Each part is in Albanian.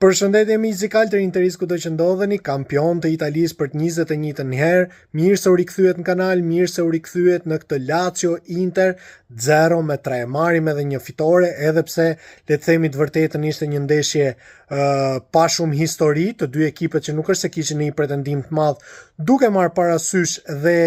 Përshëndetje muzikal të Interis kudo që ndodheni, kampion të Italisë për të 21 herë, mirë se u rikthyet në kanal, mirë se u rikthyet në këtë Lazio Inter 0-3. Marrim edhe një fitore, edhe pse le të themi të vërtetën ishte një ndeshje pa shumë histori, të dy ekipet që nuk është se kishin një pretendim të madh, duke marrë parasysh dhe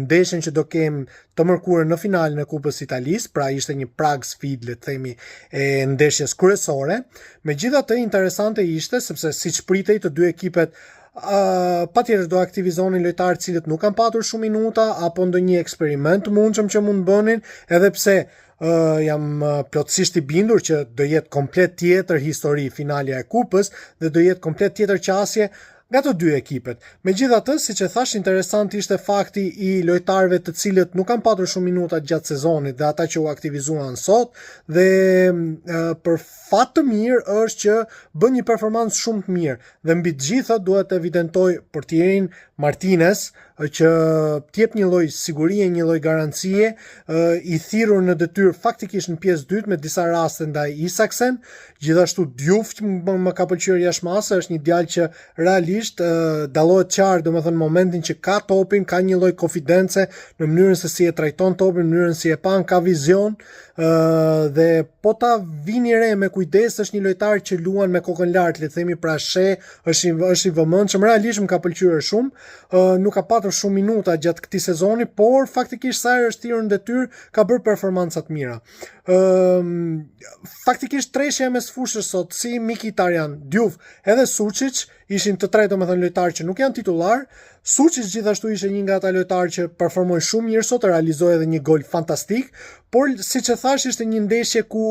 ndeshjen që do kem të mërkurën në finalen e Kupës Italisë, pra ishte një prag sfidë, le të themi, e ndeshjes kryesore. Megjithatë, interesante ishte sepse siç pritej të dy ekipet patjetër do aktivizonin lojtarë cilët nuk kanë patur shumë minuta apo ndonjë eksperiment të mundshëm që mund bënin, edhe pse jam plotësisht i bindur që do jetë komplet tjetër histori finalja e kupës dhe do jetë komplet tjetër qasje nga të dy ekipet. Megjithatë, siç e thash, interesant ishte fakti i lojtarëve të cilët nuk kanë patur shumë minuta gjatë sezonit dhe ata që u aktivizuan sot, dhe për fat të mirë është që bën një performancë shumë të mirë dhe mbi të gjitha duhet të evidentoj portierin Martinez që t'jep një lloj sigurie, një lloj garancie, i thirrur në detyrë faktikisht në pjesë dytë me disa raste ndaj Isaksen. Gjithashtu Diouf më ka pëlqyer jashtëmase, është një djalë që realisht dallohet qartë, domethënë momentin që ka topin, ka një lloj konfidence në mënyrën se si e trajton topin, në mënyrën si e pan, ka vizion, dhe po ta vini re me kujdes, është një lojtar që luan me kokën lart, le të themi, pra është i vëmendshëm, realisht më ka pëlqyer shumë. Nuk ka patur shumë minuta gjatë këtij sezoni, por faktikisht sa herë është thirrur në detyrë ka bërë performanca të mira. Faktikisht treshja mes fushës sot, si Mkhitaryan, Diouf edhe Suçić ishin të tre, domethënë, lojtarë që nuk janë titular. Suçić gjithashtu ishte një nga ata lojtarë që performoi shumë mirë sot, realizoi edhe një gol fantastik, por siç e thash, ishte një ndeshje ku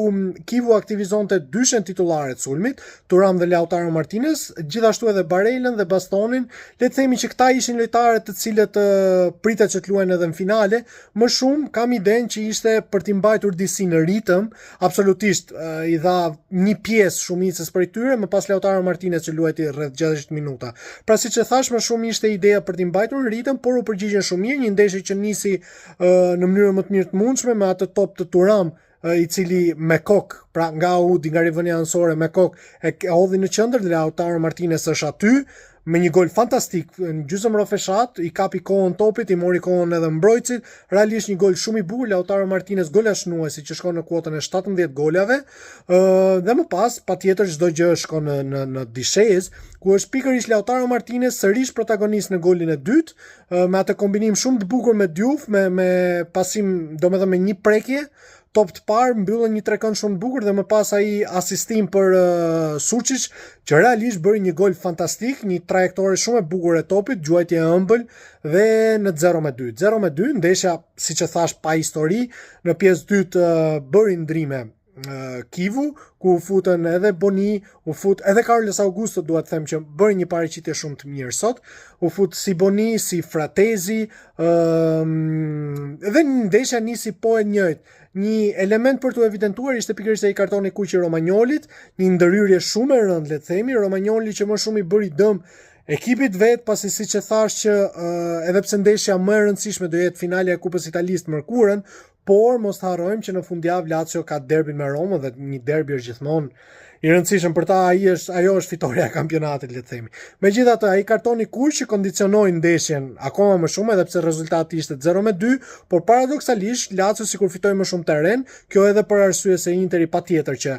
Kivu aktivizonte dyshen titullaret sulmit, Thuram dhe Lautaro Martinez, gjithashtu edhe Barellën dhe Bastonin. Le të themi që këta ishin lojtarët të cilët pritet që të luajnë edhe në finale. Më shumë kam idenë që ishte për t'i mbajtur disi në ritëm, absolutisht i dha një pjesë shumicës prej tyre, më pas Lautaro Martinez që luajti rreth 60 minuta. Pra siç e thash, më shumë ishte ideja për t'i mbajtur në ritëm, por u përgjigjen shumë mirë, një ndeshje që nisi në mënyrë më të mirë të mundshme me atë top të Thuram, i cili me kok, pra nga udi, nga rivënia anësore, me kok e hodhi në qendër dhe Lautaro Martinez është aty me një gol fantastik në gjysmë rrofeshat, i kapi kohën topit, i mori kohën edhe mbrojtësit, realisht një gol shumë i bukur. Lautaro Martinez golashnuesi që shkon në kuotën e 17 golave, dhe më pas patjetër çdo gjë shkon në dishez, ku është pikërisht Lautaro Martinez sërish protagonist në golin e dytë, me atë kombinim shumë të bukur me Diouf, me pasim, domethënë me një prekje top të parë, mbyllën një trekënd shumë të bukur dhe më pas ai asistim për Suçić, që realisht bëri një gol fantastik, një trajektore shumë e bukur e topit, gjuajtje e ëmbël dhe në 0-2. 0-2, ndeshja siç e thash pa histori, në pjesë dytë bëri ndrime Kivu, ku u futën edhe Boni, u fut edhe Carlos Augusto, duhet të them që bëri një paraqitje shumë të mirë sot, u fut si Boni, si Fratezi, dhe ndeshja nisi po e njëjtë. Një element për të evidentuar ishte pikërisht ai kartoni i kuq i Romagnolit, një ndërhyrje shumë e rëndë, le të themi, Romagnoli që më shumë i bëri dëm ekipit vet, pasi siç e thash që edhe pse ndeshja më e rëndësishme do jetë finalja e Kupës Italisë të mërkurën, por mos harrojmë që në fundjavë Lazio ka derbin me Romën dhe një derbi është gjithmonë i rëndësishëm për ta, ajo është fitoria e kampionatit, le të themi. Megjithatë, ai kartoni kuq që kondicionoi ndeshjen akoma më shumë, edhe pse rezultati ishte 0-2, por paradoksalisht Lazio sikur fitoi më shumë terren, kjo edhe për arsye se Interi patjetër që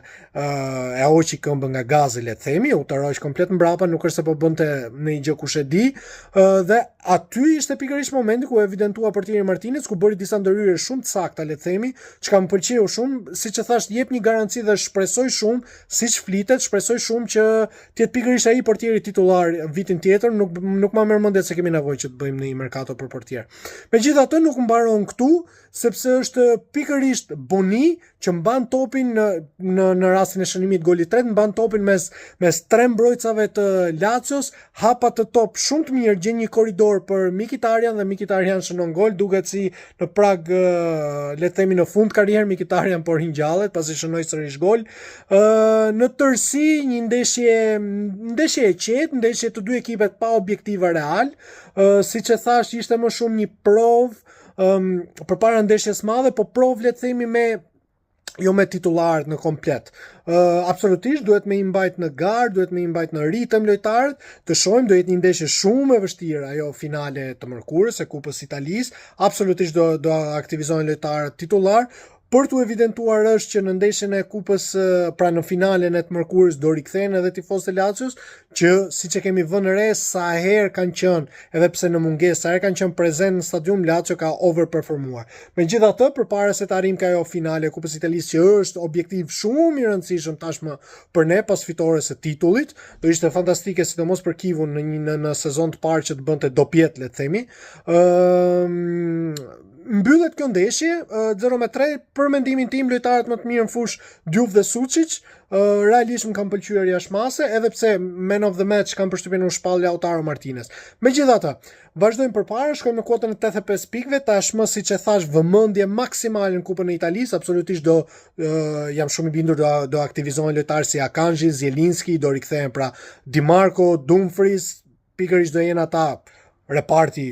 e hoqi këmbën nga gazi, le të themi, u tërhoq komplet mbrapa, nuk është se po bënte në një gjë kush e di, dhe aty ishte pikërisht momenti ku evidentua portieri Martinez, ku bëri disa ndërhyrje shumë të sakta, le të themi, çka më pëlqeu shumë, siç e thash, jep një garanci dhe shpresoj shumë, siç flitet, shpresoj shumë që të jetë pikërisht ai portieri titullar vitin tjetër, nuk ma merr mendje se kemi nevojë që të bëjmë një merkato për portier. Megjithatë nuk mbaron këtu, sepse është pikërisht Boni që mban topin në rastin e shënimit golit tret, mban topin mes tre mbrojtësave të Lazios, hapa të top shumë të mirë, gjen një korridor për Mkhitaryan dhe Mkhitaryan shënon gol, duket si në prag, le të themi në fund karrierë Mkhitaryan, por ringjallet pasi shënoi sërish gol. Në tërësi një ndeshje e qetë, ndeshje të dy ekipet pa objektiva real, siç e thash ishte më shumë një provë përpara ndeshjes madhe, po provë le të themi me jo me titularët në komplet. Absolutisht duhet me i mbajt në garë, duhet me i mbajt në ritëm lojtarët, të shohim do jetë një ndeshje shumë e vështirë ajo finale të mërkurës e Kupës Italisë. Absolutisht do aktivizohen lojtarët titular. Për të evidentuar është që në ndeshjen e Kupës, pra në finalen e të mërkurës, do rikthehen edhe tifozët e Lazios, që siç e kemi vënë re sa herë kanë qenë, edhe pse në mungesë, sa herë kanë qenë prezent në stadium, Lazio ka overperformuar. Megjithatë, përpara se të arrijmë ka ajo finale e Kupës Italisë, që është objektiv shumë i rëndësishëm tashmë për ne pas fitores së titullit, do ishte fantastike sidomos për Kivun në sezon të parë që të bënte dopjet, le të themi. Mbyllet kjo ndeshje 0-3 për mendimin tim lojtarët më të mirë në fush Diouf dhe Sučić. Realisht më kanë pëlqyer jashtëmase, edhe pse man of the match kanë përshtypjen u shpall Lautaro Martinez. Megjithatë, vazhdojmë përpara, shkojmë në kuotën e 85 pikëve, tashmë siç e thash vëmendje maksimale në Kupën e Italisë, absolutisht jam shumë i bindur do aktivizohen lojtarë si Akanji, Zielinski, do rikthehen pra Di Marco, Dumfries, pikërisht do jenë ata reparti,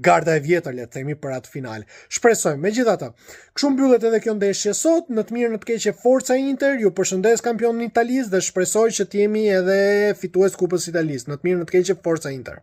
garda e vjetër, le të themi, për atë finale. Shpresojmë. Megjithatë, kështu mbyllet edhe kjo ndeshje sot, në të mirë në të keqe Forza Inter, ju përshëndes kampionin Italisë dhe shpresoj që të jemi edhe fitues Kupës Italisë. Në të mirë në të keqe Forza Inter.